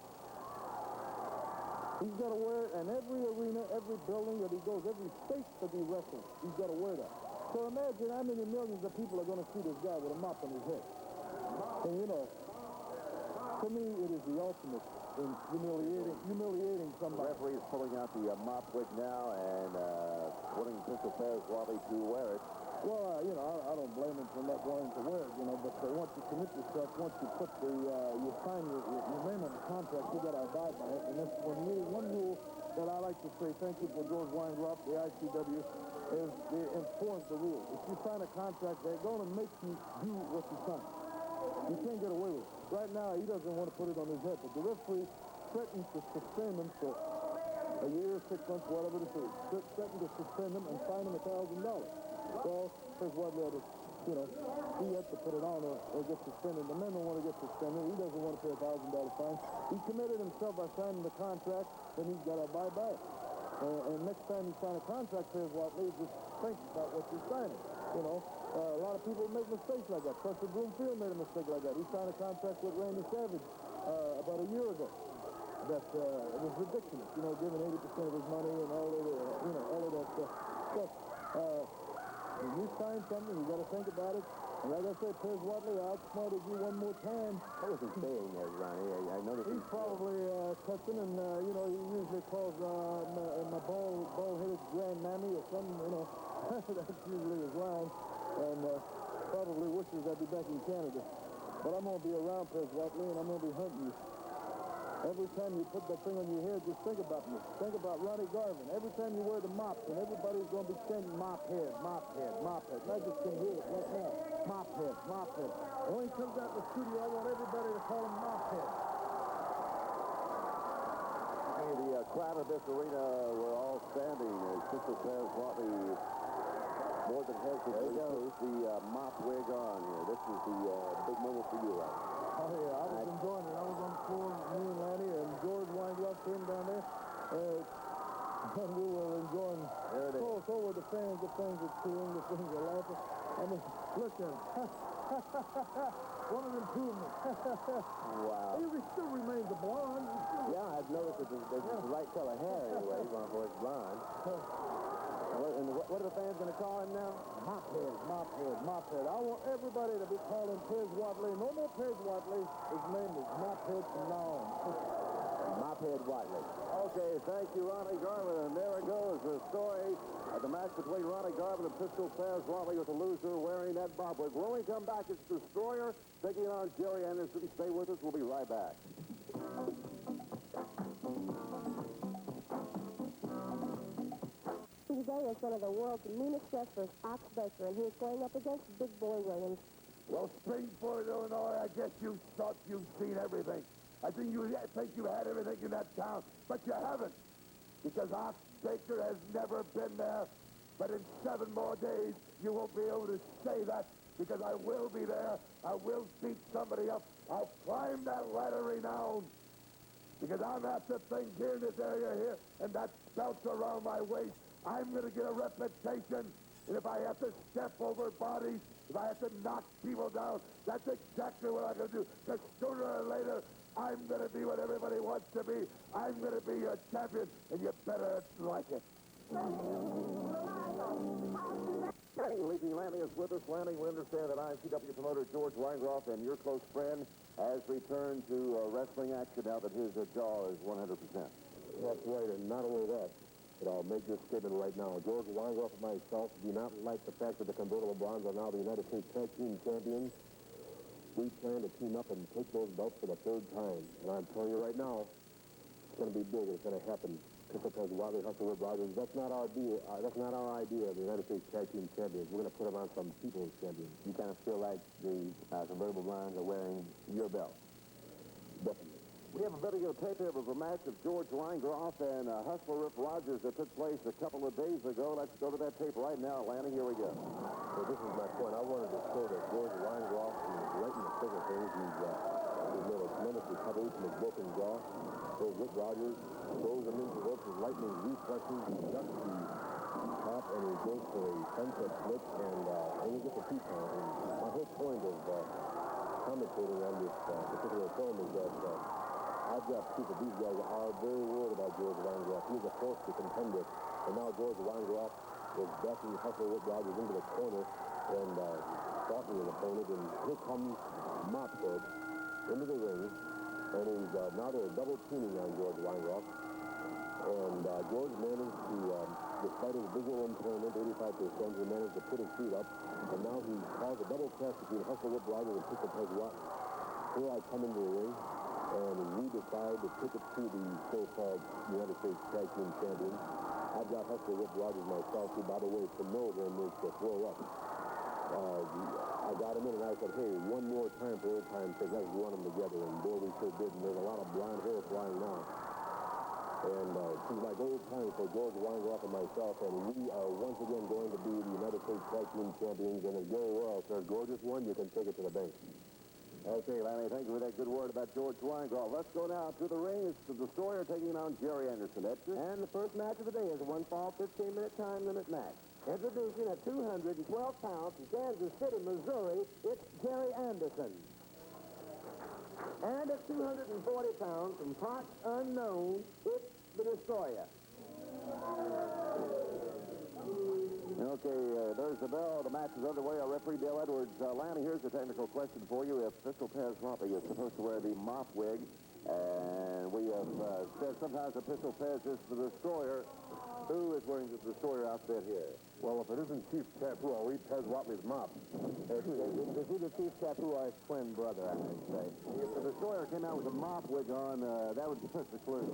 He's got to wear it in every arena, every building that he goes, every state that he wrestles. He's got to wear that. So imagine how many millions of people are going to see this guy with a mop on his head. And for me, it is the ultimate in humiliating somebody. The referee is pulling out the mop wig now and wanting Pistol Perez Whiteley to wear it. Well, I don't blame him for not wanting to wear it, but once you commit yourself, once you put you sign your name on the contract, you got to abide by it. And that's one rule that I like to say, thank you for George Weingloff, the ICW, is they enforce the rule. If you sign a contract, they're going to make you do what you sign. You can't get away with it. Right now, he doesn't want to put it on his head, but the referee threatened to suspend him for a year, 6 months, whatever it is. Threatened to suspend him and fine him $1,000. Well, Chris Whiteley had to, he had to put it on or get suspended. The men don't want to get suspended. He doesn't want to pay $1,000 fine. He committed himself by signing the contract, then he's got to abide by it. And next time you sign a contract, Chris Whiteley, just think about what you're signing. A lot of people make mistakes like that. Preston Broomfield made a mistake like that. He signed a contract with Randy Savage about a year ago. That it was ridiculous, giving 80% of his money and all of that stuff. But when you sign something, you got to think about it. And like I said, Perez Whiteley outsmarted you one more time. What was he saying there, Ronnie? I noticed he's probably cussing, and he usually calls my bald-headed grandmammy or something. That's usually his line. And probably wishes I'd be back in Canada. But I'm going to be around, Perez Whiteley, and I'm going to be hunting you. Every time you put that thing on your head, just think about me. Think about Ronnie Garvin. Every time you wear the mop, and everybody's going to be saying mop head, mop head, mop head. And I just can hear it right now. Mop head, mop head. And when he comes out the studio, I want everybody to call him mop head. The crowd of this arena were all standing as Pistol Perez Whiteley more than hesitantly puts the mop wig on here. This is the big moment for you, right? Oh, yeah, I was enjoying it. I was on the floor, me and Lanny and George Weingloff came down there. And we were enjoying. There it is. So were the fans are cheering, the fans are laughing. I mean, look at him. One of them two of them. Wow. He still remains a blonde. Yeah, I've noticed that there's the right color hair anyway, going for his blonde. And what are the fans going to call him now? Mop head, mop head, mop head. I want everybody to be calling Perez Whiteley. No more Perez Whiteley. His name is Mop Head from now on. Mop Mophead Watley. Okay, thank you, Ronnie Garvin. And there it goes, the story of the match between Ronnie Garvin and Pistol Paz Watley, with the loser wearing that bobwig. When we come back, it's Destroyer taking on Jerry Anderson. Stay with us. We'll be right back. Today is one of the world's meanest wrestlers, Ox Baker, and he is going up against Big Boy Williams. Well, Springford, Illinois, I guess you thought you've seen everything. I think you had everything in that town, but you haven't. Because Ox Baker has never been there. But in 7 more days, you won't be able to say that, because I will be there. I will beat somebody up. I'll climb that ladder renown. Because I'm after things here in this area here, and that belt's around my waist. I'm going to get a reputation, and if I have to step over bodies, if I have to knock people down, that's exactly what I'm going to do. Because sooner or later, I'm going to be what everybody wants to be. I'm going to be your champion, and you better like it. Leaky Lanning is with us. Lanning, we understand that IMCW promoter George Weingroff and your close friend has returned to wrestling action now that his jaw is 100%. That's right, and not only that, but I'll make this statement right now. George Weingroff and myself do not like the fact that the convertible bonds are now the United States Tag Team Champions. We plan to team up and take those belts for the 3rd time. And I'm telling you right now, it's going to be big. It's going to happen. Because Watley, Hustle, Rip Rogers, that's not our idea. That's not our idea of the United States Tag Team Champions. We're going to put them on some people's champions. You kind of feel like the convertible bonds are wearing your belt. Definitely. We have a video tape here of a match of George Weingroff and Hustler Rip Rogers that took place a couple of days ago. Let's go to that tape right now, Lanning. Here we go. So this is my point. I wanted to show that George Weingroff is right in the thick of things. He's made a tremendous recovery from his broken jaw. So Rip Rogers throws him into ropes with lightning reflexes. He ducks the top and he goes for a sunset flip and he gets a 2 count. And my whole point of commentating on this particular film is that I've got proof that these guys are very worried about George Weingroff. He's a force to contend with. And now George Weingroff is backing Hustler Rip Rogers into the corner and stalking his opponent. And here comes Mophead into the ring. And he's now they're double teaming on George Weingroff. And George managed to, despite his visual impairment, 85%, he managed to put his feet up. And now he caused a double crash between Hustler Rip Rogers and Pistol Pez Watley. Here I come into the ring. And we decide to take it to the so-called United States Tag Team Champions. I've got Hustler Rip Rogers myself, who, by the way, for no very much to throw up. I got him in, and I said, hey, one more time for old time's sake, let's run them together. And boy, we sure did, and there's a lot of blonde hair flying now. And it seems like old times for George Weingroff and myself, and we are once again going to be the United States Tag Team Champions. And if Gary Royal says, gorgeous one, you can take it to the bank. Okay, Lanny, thank you for that good word about George Weingroff. Let's go now to the ring. It's the Destroyer taking on Jerry Anderson. And the first match of the day is a 1-fall, 15-minute time limit match. Introducing at 212 pounds from Kansas City, Missouri, it's Jerry Anderson. And at 240 pounds from parts unknown, it's the Destroyer. Okay, there's the bell. The match is underway. Our referee, Dale Edwards. Lanny, here's a technical question for you. If Pistol Pez Watley is supposed to wear the mop wig, and we have said sometimes that Pistol Pez is the Destroyer, who is wearing the Destroyer outfit here? Well, if it isn't Chief Tattoo, I'll eat Pez Watley's mop. Is he the Chief Tattoo or his twin brother, I should say? If the Destroyer came out with a mop wig on, that would be the clue.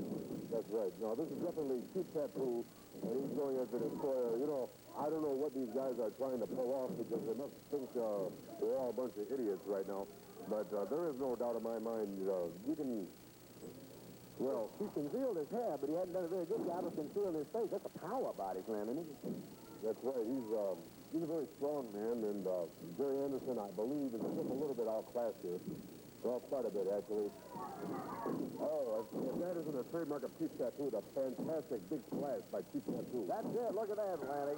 That's right. No, this is definitely Chief Tattoo, and he's going as the Destroyer. You know, I don't know what these guys are trying to pull off, because they must think we're all a bunch of idiots right now. But there is no doubt in my mind, you can... Well, he concealed his hair, but he hadn't done a very good job of concealing his face. That's a power body slam, isn't it? That's right. He's a very strong man, and Jerry Anderson, I believe, is just a little bit outclassed here. Well, quite a bit, actually. Oh, if that isn't a trademark of Chief Tattoo, a fantastic big splash by Chief Tattoo. That's it. Look at that, Lanny.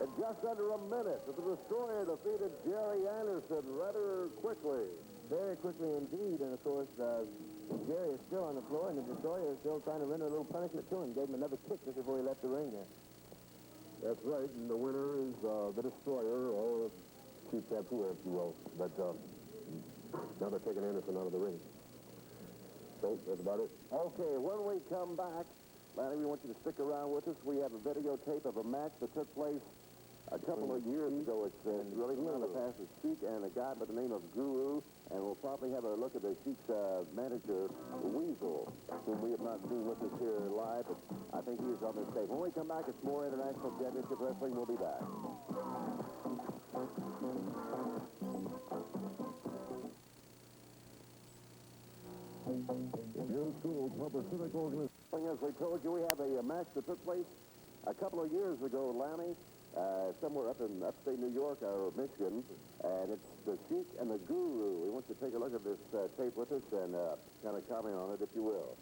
In just under a minute, the Destroyer defeated Jerry Anderson rather quickly. Very quickly indeed, and of course, Jerry is still on the floor, and the Destroyer is still trying to render a little punishment to him. Gave him another kick just before he left the ring there. That's right, and the winner is the Destroyer, or Chief Tattoo, if you will. But now they're taking Anderson out of the ring. So that's about it. Okay, when we come back, Lanny, we want you to stick around with us. We have a videotape of a match that took place a couple of years ago. It's really fun to pass the Sheik and a guy by the name of Guru, and we'll probably have a look at the Sheik's manager, Weasel, whom we have not seen with us here live, but I think he is on this tape. When we come back, it's more International Championship Wrestling. We'll be back. Your school Pacific organization. As we told you, we have a match that took place a couple of years ago, Lanny, somewhere up in upstate New York or Michigan, and it's the Sheik and the Guru. We want you to take a look at this tape with us and kind of comment on it, if you will.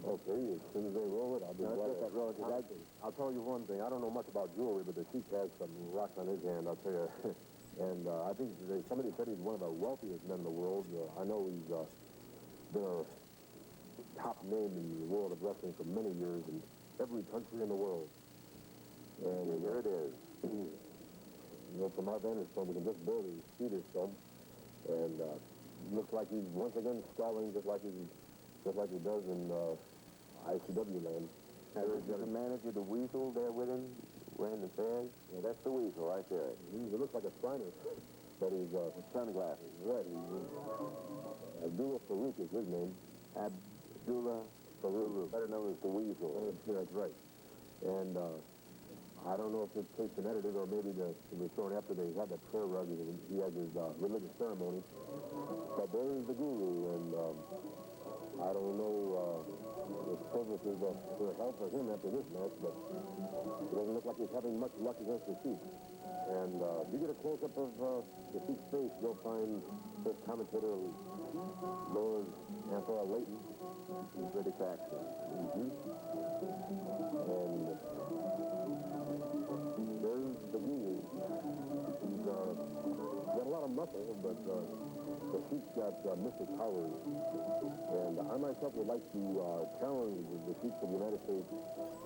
Okay, as soon as they roll it, I'll be glad. That roll to that. I'll tell you one thing. I don't know much about jewelry, but the Sheik has some rock on his hand, I'll tell you. And I think somebody said he's one of the wealthiest men in the world. I know he's been a top name in the world of wrestling for many years in every country in the world. And here it is. From our vantage point, we can just barely see this film. And looks like he's once again stalling just like he does in ICW land. There's the manager, the Weasel, there with him, wearing the fez. Yeah, that's the Weasel right there. He looks like a Steiner, but he's sunglasses. Right. Abdullah Farouk is his name. Abdullah Farouk, better known as the Weasel. That's right. And I don't know if this tape's been edited or maybe it was shown after they had that prayer rug. He has his religious ceremony. But there's the Guru, and I don't know if service is for help for him after this match, but it doesn't look like he's having much luck against the Sheik. And if you get a close-up of the Sheik's face, you'll find this commentator, Lord Anthony Layton, in British accent. And there's the Guru. He's got a lot of muscle, but the Sheik's got mystic powers. And I myself would like to challenge the Sheik for the United States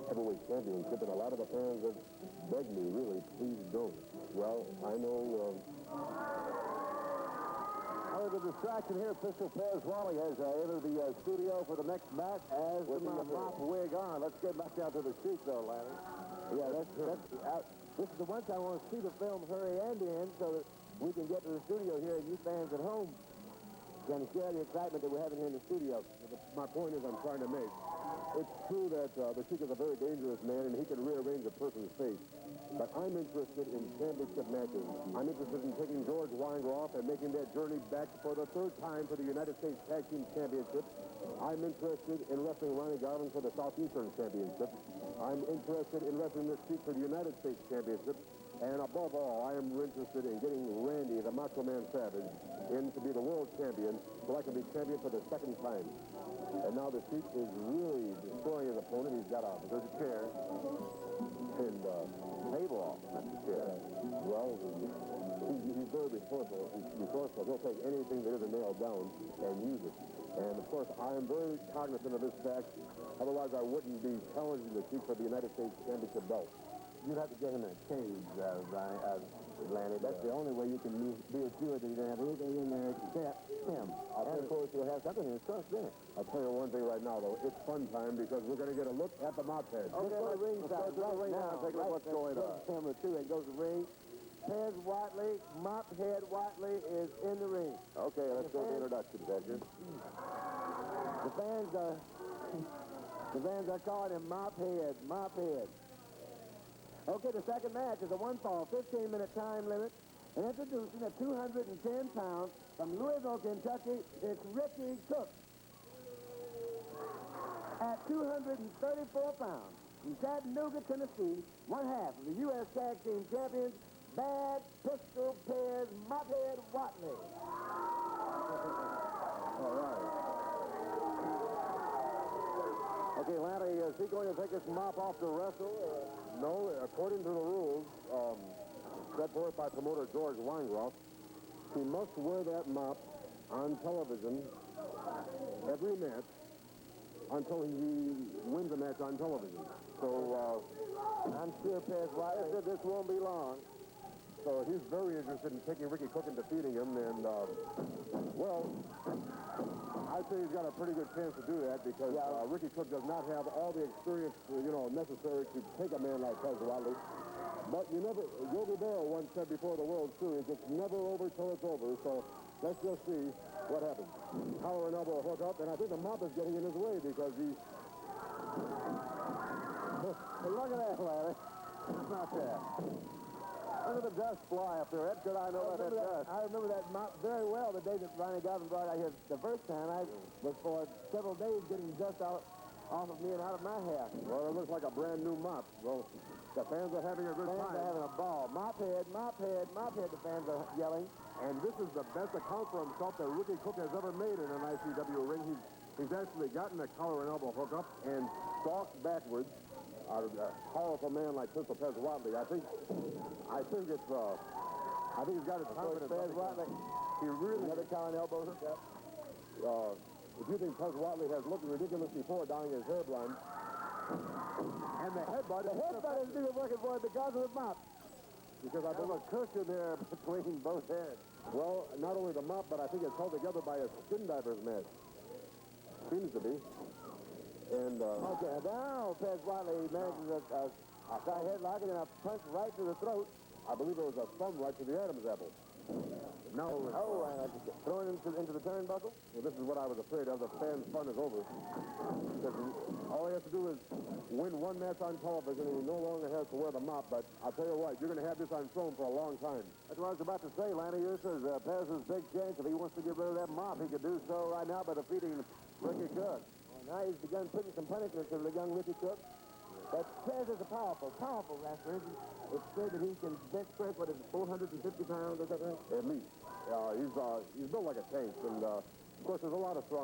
Heavyweight Championship, and a lot of the fans have begged me, really, please don't. Well, I know... The distraction here, Pistol Perez Wally has entered the studio for the next match as with the mop wig on. Let's get back down to the Sheik, though, Lanny. Yeah, this is the one time I want to see the film hurry and end so that we can get to the studio here and you fans at home can share the excitement that we're having here in the studio. My point is I'm trying to make. It's true that the Sheik is a very dangerous man and he can rearrange a person's face. But I'm interested in championship matches. I'm interested in taking George Weingroff and making that journey back for the third time for the United States Tag Team Championship. I'm interested in wrestling Ronnie Garvin for the Southeastern Championship. I'm interested in wrestling this Sheik for the United States Championship. And above all, I am interested in getting Randy, the Macho Man Savage, in to be the world champion so I can be champion for the second time. And now the Sheik is really destroying his opponent. He's got a chair. And table off, not the chair. Well, he's very resourceful. He'll take anything that isn't nailed down and use it. And, of course, I am very cognizant of this fact. Otherwise, I wouldn't be challenging the Sheik for the United States Championship belt. You'd have to get in a cage, Lanny. That's the only way you can be assured that you don't have anything in there except him. And, of course, you'll have something in his trunk there. I'll tell you one thing right now, though. It's fun time because we're going to get a look at the mop head. Okay, let's go to the ring now. Take a look what's going on. Camera 2, and goes to the ring. Pez Whiteley, Mop Head Whiteley is in the ring. Okay, let's go to the introductions, Edgar. The fans are calling him Mop Head, Mop Head. Okay, the second match is a one-fall, 15-minute time limit. And introducing at 210 pounds from Louisville, Kentucky, it's Ricky Cook. At 234 pounds from Chattanooga, Tennessee, one half of the U.S. Tag Team Champions, Bad Pistol Perez Mophead Watley. All right. Okay, Lanny, is he going to take this mop off to wrestle? No, according to the rules set forth by promoter George Weingroff, he must wear that mop on television every match until he wins a match on television. So I'm sure Perez Whiteley said this won't be long. So he's very interested in taking Ricky Cook and defeating him. And, well, I I'd say he's got a pretty good chance to do that because Ricky Cook does not have all the experience, necessary to take a man like Pez Watley. But you never, Yogi Berra once said before the World Series, it's never over till it's over. So let's just see what happens. Collar and elbow hook up, and I think the mop is getting in his way because he's... Look at that, Larry. It's not there. Look at the dust fly up there. Ed, could I know that dust? I remember that mop very well the day that Ronnie Garvin brought out here the first time. I was for several days getting dust out off of me and out of my hair. Well, it looks like a brand new mop. Well, the fans are having a good time. Fans are having a ball. Mop head, mop head, mop head, the fans are yelling. And this is the best account for himself that Ricky Cook has ever made in an ICW ring. He's actually gotten a collar and elbow hook up and stalked backwards out of a powerful man like Pistol Pez Watley. I think he's got his confidence. Pez Watley, He really... another collar and elbow hook up. If you think Pez Watley has looked ridiculously poor down his hair blind, and the headbutt is still working for it because of the mop. because I There's a cushion there between both heads. well, not only the mop, but I think it's held together by a skin diver's mask. Seems to be. And Okay, now Pez Watley manages a side headlock and then a punch right to the throat. I believe it was a thumb right to the Adam's apple. Now, And throwing him into the turnbuckle. well, this is what I was afraid of. The fans' fun is over. Because all he has to do is win one match on television, and he no longer has to wear the mop. But I'll tell you what, you're going to have this on film for a long time. That's what I was about to say, Lanny. This is Pez's big chance. If he wants to get rid of that mop, he could do so right now by defeating Ricky Cook. Now he's begun putting some punishment to the young Ricky Cook. But Pez is a powerful wrestler. It's said that he can bench press, 450 pounds or something? At least. He's built like a tank. And, of course, there's a lot of strong